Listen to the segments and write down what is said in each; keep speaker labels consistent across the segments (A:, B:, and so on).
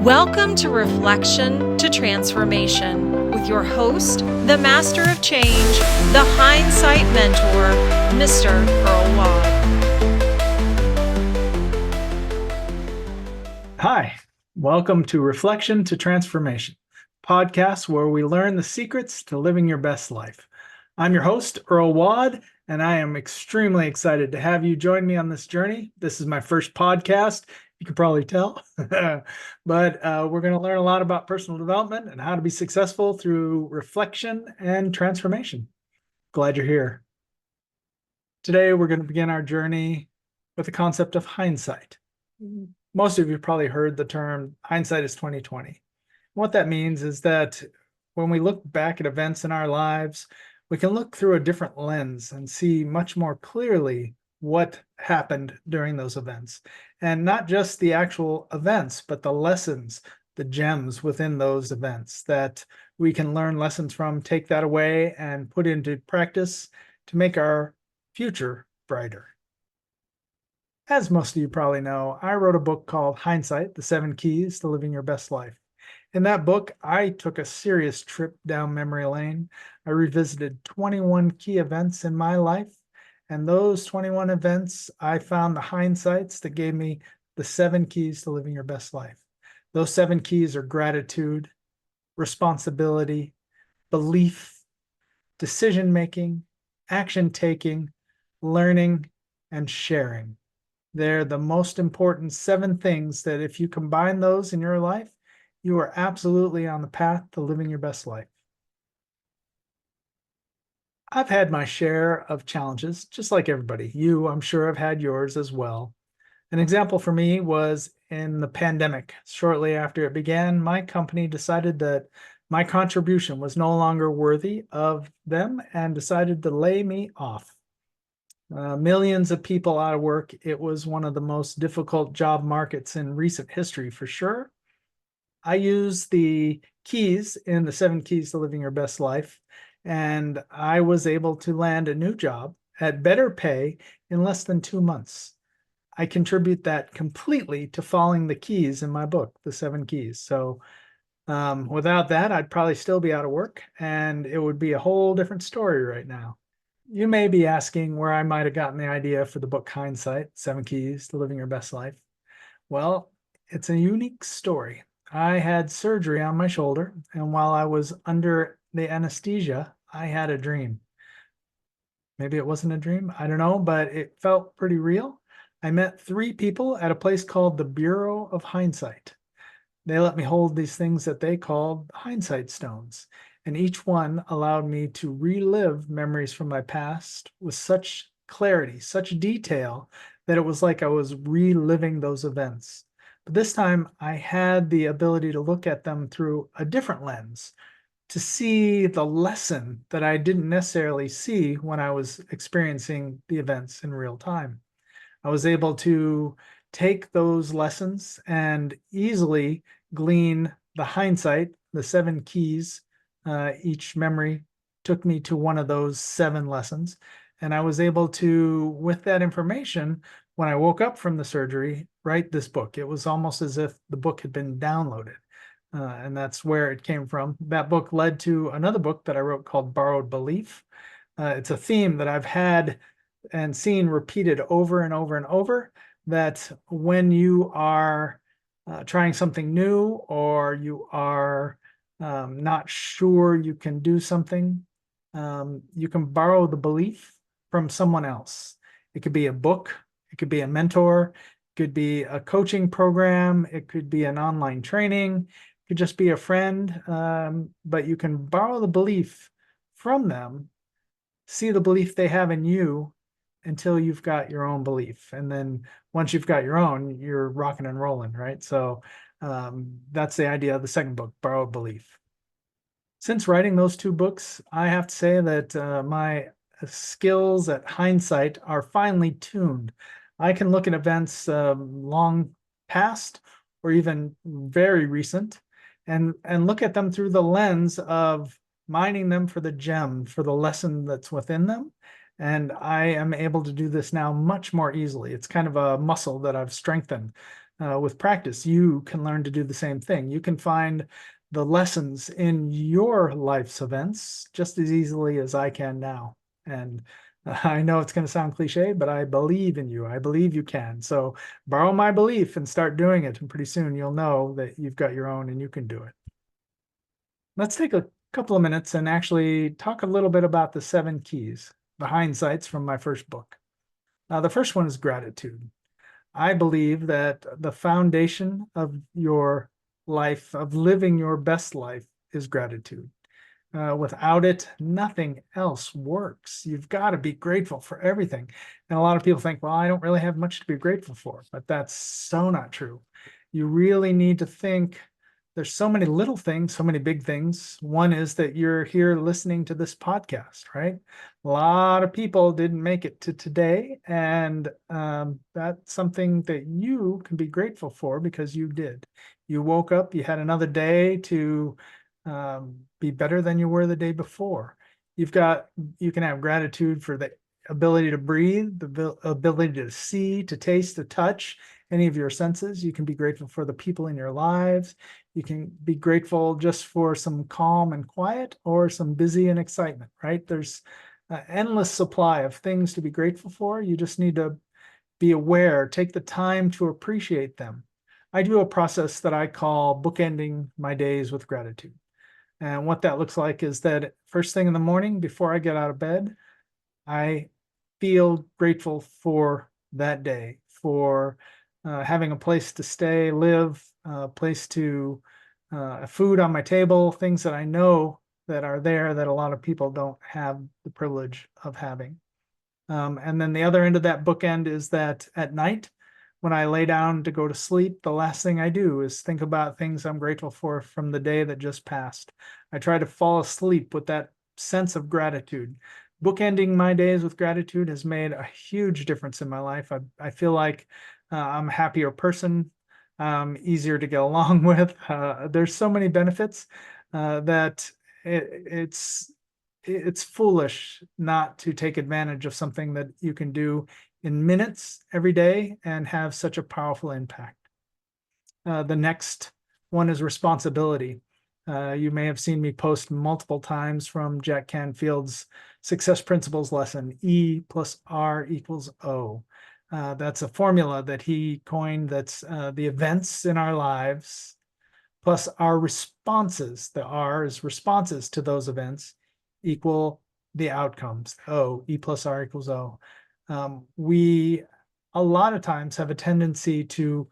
A: Welcome to Reflection to Transformation with your host, the Master of Change, the Hindsight Mentor, Mr. Earl Waud.
B: Hi, welcome to Reflection to Transformation, podcast where we learn the secrets to living your best life. I'm your host, Earl Waud, and I am extremely excited to have you join me on this journey. This is my first podcast. You can probably tell, but we're going to learn a lot about personal development and how to be successful through reflection and transformation. Glad you're here. Today, we're going to begin our journey with the concept of hindsight. Most of you probably heard the term hindsight is 2020. What that means is that when we look back at events in our lives, we can look through a different lens and see much more clearly what happened during those events. And not just the actual events, but the lessons, the gems within those events that we can learn lessons from, take that away and put into practice to make our future brighter. As most of you probably know, I wrote a book called Hindsight, The 7 Keys to Living Your Best Life. In that book, I took a serious trip down memory lane. I revisited 21 key events in my life. And those 21 events, I found the hindsights that gave me the 7 keys to living your best life. Those 7 keys are gratitude, responsibility, belief, decision-making, action-taking, learning, and sharing. They're the most important 7 things that if you combine those in your life, you are absolutely on the path to living your best life. I've had my share of challenges, just like everybody. You, I'm sure, have had yours as well. An example for me was in the pandemic. Shortly after it began, my company decided that my contribution was no longer worthy of them and decided to lay me off. Millions of people out of work. It was one of the most difficult job markets in recent history, for sure. I used the keys in the 7 keys to living your best life, and I was able to land a new job at better pay in less than 2 months. I contribute that completely to following the keys in my book, The 7 Keys. So without that, I'd probably still be out of work, and it would be a whole different story right now. You may be asking where I might have gotten the idea for the book Hindsight, 7 Keys to Living Your Best Life. Well, it's a unique story. I had surgery on my shoulder, and while I was under the anesthesia, I had a dream. Maybe it wasn't a dream, I don't know, but it felt pretty real. I met 3 people at a place called the Bureau of Hindsight. They let me hold these things that they called hindsight stones, and each one allowed me to relive memories from my past with such clarity, such detail, that it was like I was reliving those events. But this time I had the ability to look at them through a different lens, to see the lesson that I didn't necessarily see when I was experiencing the events in real time. I was able to take those lessons and easily glean the hindsight, the 7 keys. Each memory took me to one of those 7 lessons. And I was able to, with that information, when I woke up from the surgery, write this book. It was almost as if the book had been downloaded. And that's where it came from. That book led to another book that I wrote called Borrowed Belief. It's a theme that I've had and seen repeated over and over and over, that when you are trying something new, or you are not sure you can do something, you can borrow the belief from someone else. It could be a book, it could be a mentor, it could be a coaching program, it could be an online training, it could just be a friend, but you can borrow the belief from them, see the belief they have in you, until you've got your own belief. And then once you've got your own, you're rocking and rolling, right? So that's the idea of the second book, Borrowed Belief. Since writing those 2 books, I have to say that my skills at hindsight are finely tuned. I can look at events long past or even very recent and look at them through the lens of mining them for the gem, for the lesson that's within them. And I am able to do this now much more easily. It's kind of a muscle that I've strengthened. with practice, you can learn to do the same thing. You can find the lessons in your life's events just as easily as I can now. And I know it's going to sound cliche, but I believe in you. I believe you can. So borrow my belief and start doing it. And pretty soon you'll know that you've got your own and you can do it. Let's take a couple of minutes and actually talk a little bit about the 7 keys, the hindsights from my first book. The first one is gratitude. I believe that the foundation of your life, of living your best life, is gratitude. Without it, nothing else works. You've got to be grateful for everything. And a lot of people think, well, I don't really have much to be grateful for, but that's so not true. You really need to think there's so many little things, so many big things. One is that you're here listening to this podcast, right? A lot of people didn't make it to today, and that's something that you can be grateful for because you did. You woke up, you had another day to be better than you were the day before. You can have gratitude for the ability to breathe, the ability to see, to taste, to touch, any of your senses. You can be grateful for the people in your lives. You can be grateful just for some calm and quiet or some busy and excitement, right? There's an endless supply of things to be grateful for. You just need to be aware, take the time to appreciate them. I do a process that I call bookending my days with gratitude. And what that looks like is that first thing in the morning, before I get out of bed, I feel grateful for that day, for having a place to stay, live, a place to food on my table, things that I know that are there that a lot of people don't have the privilege of having. And then the other end of that bookend is that at night, when I lay down to go to sleep, the last thing I do is think about things I'm grateful for from the day that just passed. I try to fall asleep with that sense of gratitude. Bookending my days with gratitude has made a huge difference in my life. I feel like I'm a happier person, easier to get along with. There's so many benefits that it's foolish not to take advantage of something that you can do in minutes every day and have such a powerful impact. The next one is responsibility. You may have seen me post multiple times from Jack Canfield's Success Principles lesson, E plus R equals O. That's a formula that he coined that's the events in our lives plus our responses. The R is responses to those events equal the outcomes. O, E plus R equals O. We a lot of times have a tendency to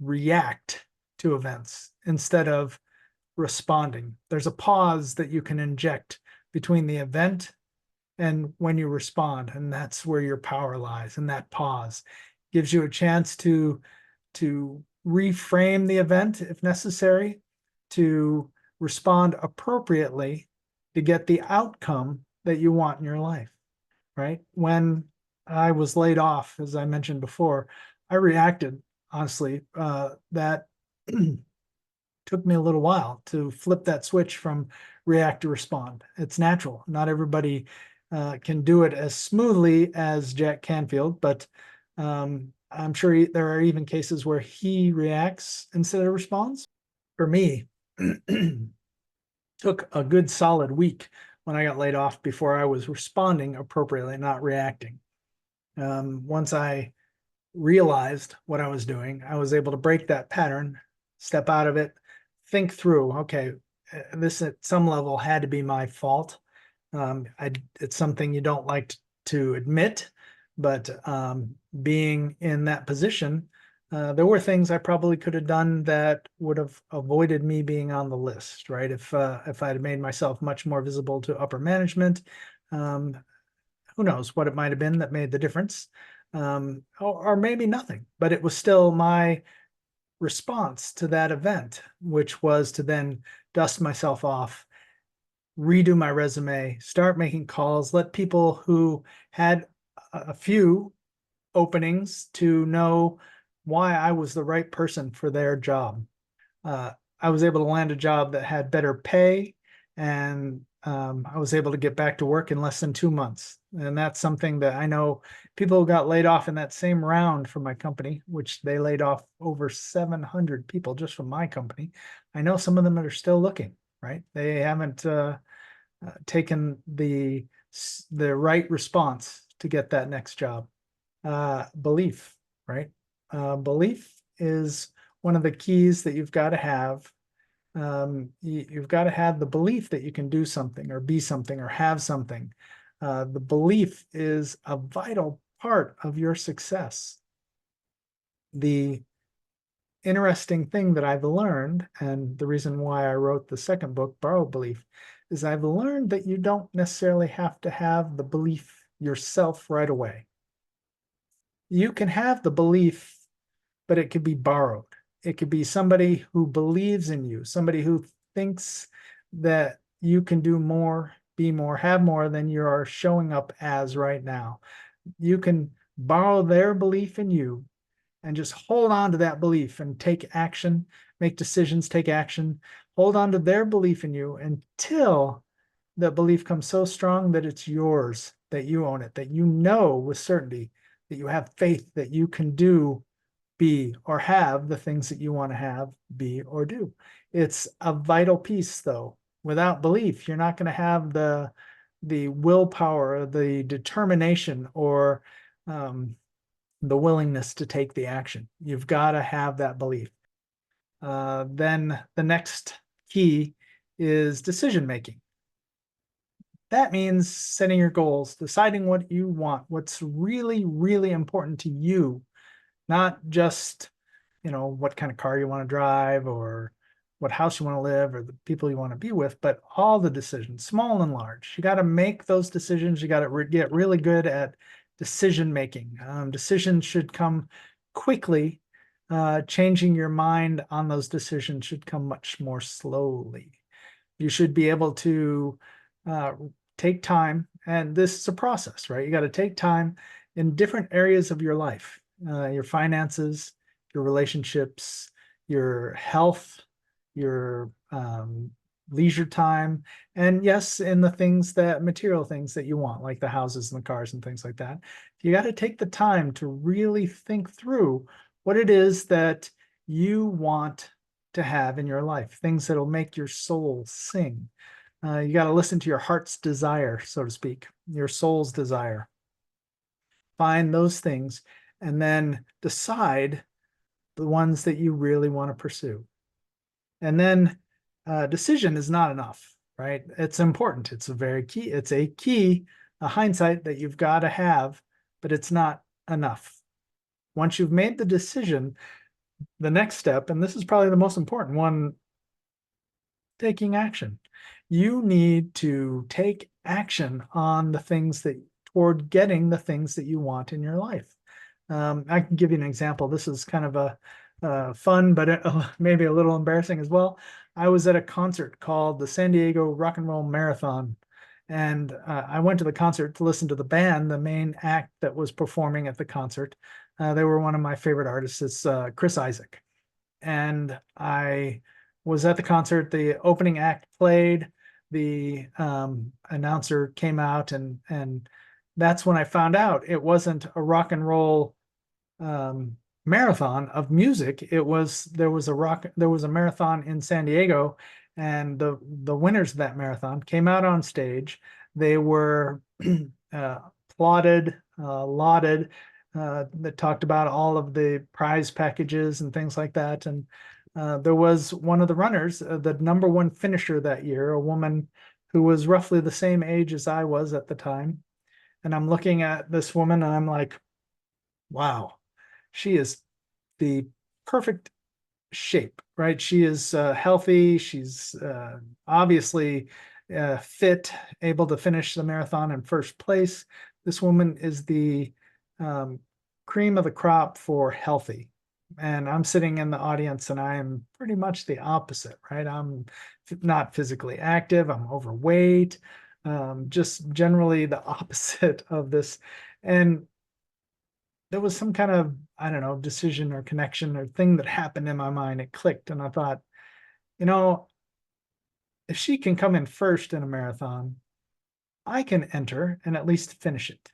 B: react to events instead of responding. There's a pause that you can inject between the event and when you respond, and that's where your power lies. And that pause gives you a chance to reframe the event if necessary, to respond appropriately to get the outcome that you want in your life, right? When I was laid off, as I mentioned before, I reacted, honestly. That took me a little while to flip that switch from react to respond. It's natural. Not everybody can do it as smoothly as Jack Canfield, but I'm sure there are even cases where he reacts instead of responds. For me, took a good solid week when I got laid off before I was responding appropriately, not reacting. Once I realized what I was doing, I was able to break that pattern, step out of it, think through, okay, this at some level had to be my fault. It's something you don't like to admit, but being in that position, there were things I probably could have done that would have avoided me being on the list, right? If I had made myself much more visible to upper management, who knows what it might have been that made the difference, or maybe nothing, but it was still my response to that event, which was to then dust myself off, redo my resume, start making calls, let people who had a few openings to know why I was the right person for their job. I was able to land a job that had better pay and I was able to get back to work in less than 2 months. And that's something that I know people who got laid off in that same round from my company, which they laid off over 700 people just from my company. I know some of them that are still looking, right? They haven't taken the right response to get that next job. Belief, right? Belief is one of the keys that you've got to have. You've got to have the belief that you can do something or be something or have something. The belief is a vital part of your success. The interesting thing that I've learned, and the reason why I wrote the second book, Borrowed Belief, is I've learned that you don't necessarily have to have the belief yourself right away. You can have the belief, but it could be borrowed. It could be somebody who believes in you, somebody who thinks that you can do more, be more, have more than you are showing up as right now. You can borrow their belief in you and just hold on to that belief and take action, make decisions, take action, hold on to their belief in you until that belief comes so strong that it's yours, that you own it, that you know with certainty, that you have faith that you can do, be, or have the things that you want to have, be, or do. It's a vital piece, though. Without belief, you're not going to have the willpower, the determination, or the willingness to take the action. You've got to have that belief. Then the next key is decision making. That means setting your goals, deciding what you want, what's really, really important to you, not just, what kind of car you want to drive or what house you want to live or the people you want to be with, but all the decisions, small and large. You got to make those decisions. You got to get really good at decision making. Decisions should come quickly. Changing your mind on those decisions should come much more slowly. You should be able to take time, and this is a process, right? You got to take time in different areas of your life, your finances, your relationships, your health, your leisure time, and yes, in the things that material things that you want, like the houses and the cars and things like that. You got to take the time to really think through what it is that you want to have in your life, things that'll make your soul sing. You got to listen to your heart's desire, so to speak, your soul's desire. Find those things and then decide the ones that you really want to pursue. And then decision is not enough, right? It's important. It's a very key. It's a key, a hindsight that you've got to have, but it's not enough. Once you've made the decision, the next step, and this is probably the most important one, taking action. You need to take action on the things that toward getting the things that you want in your life. I can give you an example. This is kind of a fun, but maybe a little embarrassing as well. I was at a concert called the San Diego Rock and Roll Marathon. And I went to the concert to listen to the band, the main act that was performing at the concert. They were one of my favorite artists. It's Chris Isaak. And I was at the concert. The opening act played. The announcer came out, and that's when I found out it wasn't a rock and roll marathon of music. There was a marathon in San Diego, and the winners of that marathon came out on stage. They were applauded, lauded. That talked about all of the prize packages and things like that. And there was one of the runners, the number one finisher that year, a woman who was roughly the same age as I was at the time. And I'm looking at this woman and I'm like, wow, she is the perfect shape, right? She is healthy. She's obviously fit, able to finish the marathon in first place. This woman is the cream of the crop for healthy. And I'm sitting in the audience and I am pretty much the opposite, right? I'm not physically active. I'm overweight, just generally the opposite of this. And there was some kind of, I don't know, decision or connection or thing that happened in my mind. It clicked. And I thought, you know, if she can come in first in a marathon, I can enter and at least finish it.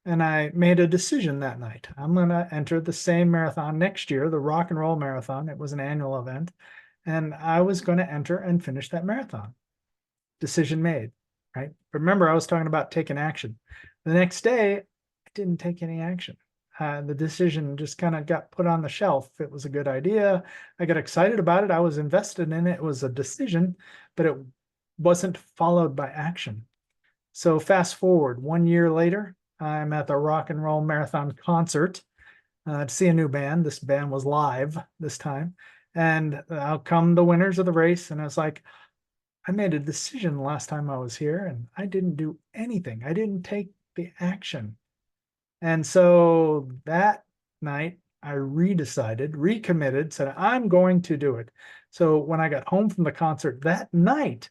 B: And I made a decision that night. I'm going to enter the same marathon next year, the Rock and Roll Marathon. It was an annual event. And I was going to enter and finish that marathon. Decision made, right? But remember, I was talking about taking action. The next day, I didn't take any action. The decision just kind of got put on the shelf. It was a good idea. I got excited about it. I was invested in it. It was a decision, but it wasn't followed by action. So fast forward 1 year later, I'm at the Rock and Roll Marathon concert to see a new band. This band was live this time. And out come the winners of the race. And I was like, I made a decision last time I was here and I didn't do anything. I didn't take the action. And so that night I recommitted, said, I'm going to do it. So when I got home from the concert that night,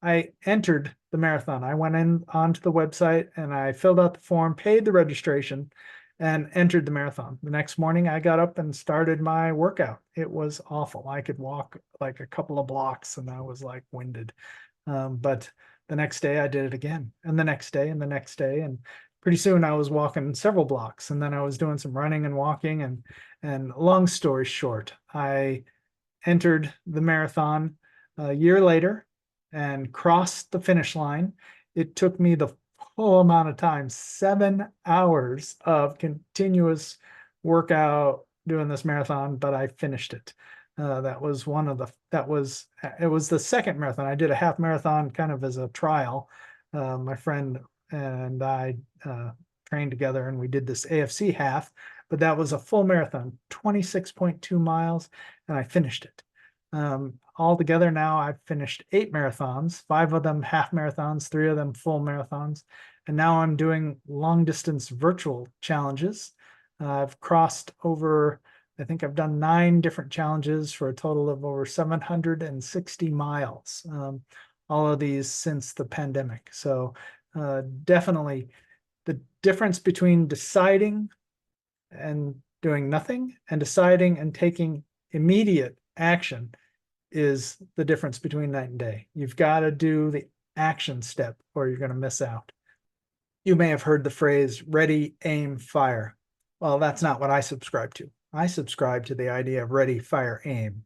B: I entered the marathon. I went in onto the website and I filled out the form, paid the registration, and entered the marathon. The next morning, I got up and started my workout. It was awful. I could walk like a couple of blocks and I was like winded. But the next day, I did it again, and the next day, and the next day. And pretty soon, I was walking several blocks, and then I was doing some running and walking. And long story short, I entered the marathon a year later and crossed the finish line. It took me the full amount of time, 7 hours of continuous workout doing this marathon, but I finished it. It was the second marathon. I did a half marathon kind of as a trial. My friend and I trained together and we did this AFC half, but that was a full marathon, 26.2 miles, and I finished it. Altogether now I've finished 8 marathons, 5 of them half marathons, 3 of them full marathons. And now I'm doing long distance virtual challenges. I've crossed over, I think I've done 9 different challenges for a total of over 760 miles. All of these since the pandemic. So definitely the difference between deciding and doing nothing and deciding and taking immediate action is the difference between night and day. You've got to do the action step or you're going to miss out. You may have heard the phrase ready, aim, fire. Well, that's not what I subscribe to. I subscribe to the idea of ready, fire, aim.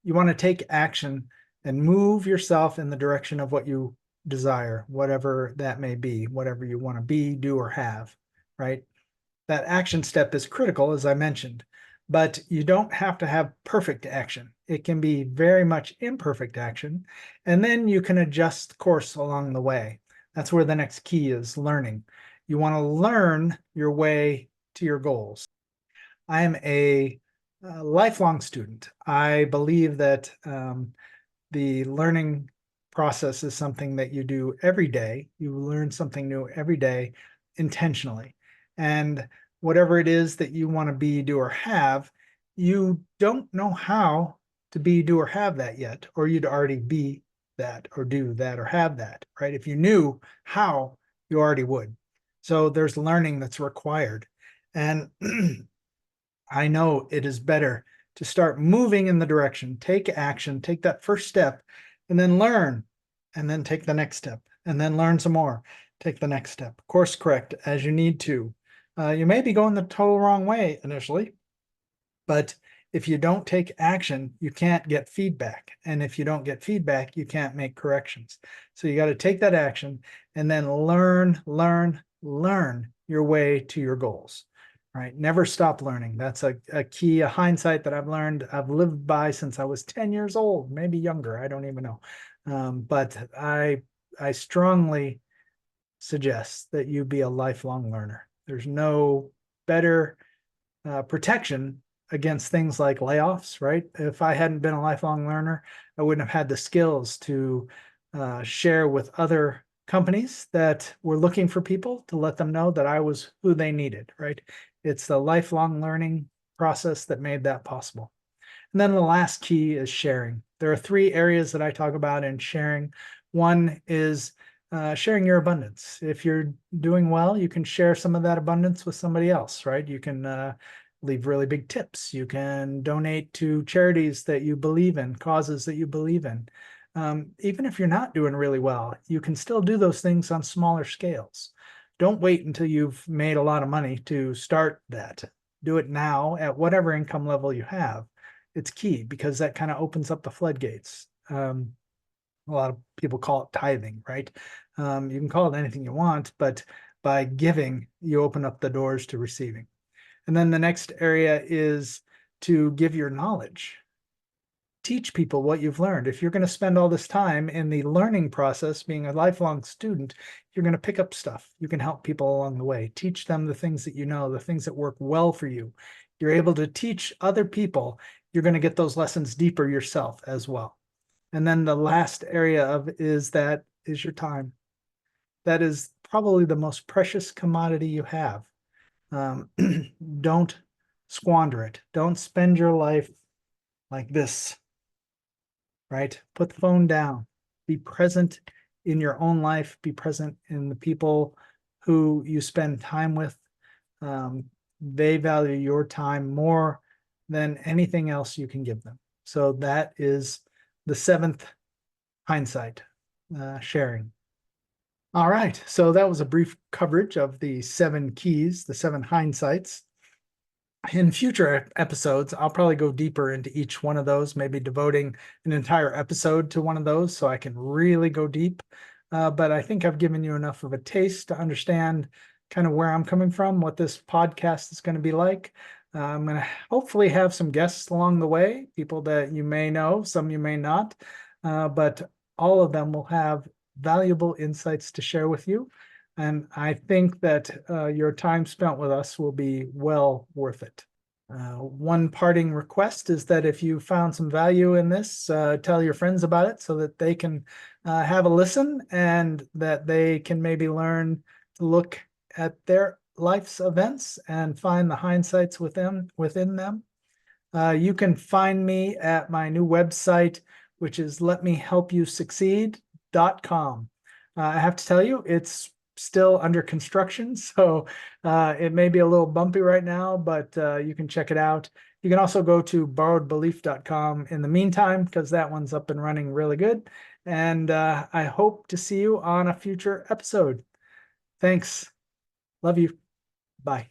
B: You want to take action and move yourself in the direction of what you desire, whatever that may be, whatever you want to be, do, or have, right? That action step is critical, as I mentioned, but you don't have to have perfect action. It can be very much imperfect action, and then you can adjust course along the way. That's where the next key is, learning. You want to learn your way to your goals. I am a lifelong student. I believe that the learning process is something that you do every day. You learn something new every day intentionally. And whatever it is that you want to be, do, or have, you don't know how to be, do, or have that yet, or you'd already be that, or do that, or have that, right? If you knew how, you already would. So there's learning that's required. And I know it is better to start moving in the direction, take action, take that first step, and then learn, and then take the next step, and then learn some more, take the next step, course correct as you need to. You may be going the total wrong way initially, but if you don't take action, you can't get feedback. And if you don't get feedback, you can't make corrections. So you got to take that action and then learn your way to your goals, right? Never stop learning. That's a key, a hindsight that I've learned, I've lived by since I was 10 years old, maybe younger, I don't even know. But I strongly suggest that you be a lifelong learner. There's no better protection against things like layoffs, right? If I hadn't been a lifelong learner, I wouldn't have had the skills to share with other companies that were looking for people to let them know that I was who they needed, right? It's the lifelong learning process that made that possible. And then the last key is sharing. There are 3 areas that I talk about in sharing. One is sharing your abundance. If you're doing well, you can share some of that abundance with somebody else, right? You can leave really big tips. You can donate to charities that you believe in, causes that you believe in. Even if you're not doing really well, you can still do those things on smaller scales. Don't wait until you've made a lot of money to start that. Do it now at whatever income level you have. It's key because that kind of opens up the floodgates. A lot of people call it tithing, right? You can call it anything you want, but by giving, you open up the doors to receiving. And then the next area is to give your knowledge. Teach people what you've learned. If you're going to spend all this time in the learning process, being a lifelong student, you're going to pick up stuff. You can help people along the way. Teach them the things that you know, the things that work well for you. You're able to teach other people. You're going to get those lessons deeper yourself as well. And then the last area of is your time. That is probably the most precious commodity you have. Don't squander it. Don't spend your life like this, right? Put the phone down. Be present in your own life. Be present in the people who you spend time with. They value your time more than anything else you can give them. So that is the seventh hindsight sharing. All right, so that was a brief coverage of the 7 keys, the 7 hindsights. In future episodes, I'll probably go deeper into each one of those, maybe devoting an entire episode to one of those so I can really go deep. But I think I've given you enough of a taste to understand kind of where I'm coming from, what this podcast is going to be like. I'm going to hopefully have some guests along the way, people that you may know, some you may not, but all of them will have valuable insights to share with you. And I think that your time spent with us will be well worth it. One parting request is that if you found some value in this, tell your friends about it so that they can have a listen and that they can maybe learn to look at their life's events and find the hindsights within them. You can find me at my new website, which is letmehelpyousucceed.com. I have to tell you, it's still under construction, so it may be a little bumpy right now, but you can check it out. You can also go to borrowedbelief.com in the meantime, because that one's up and running really good. And I hope to see you on a future episode. Thanks. Love you. Bye.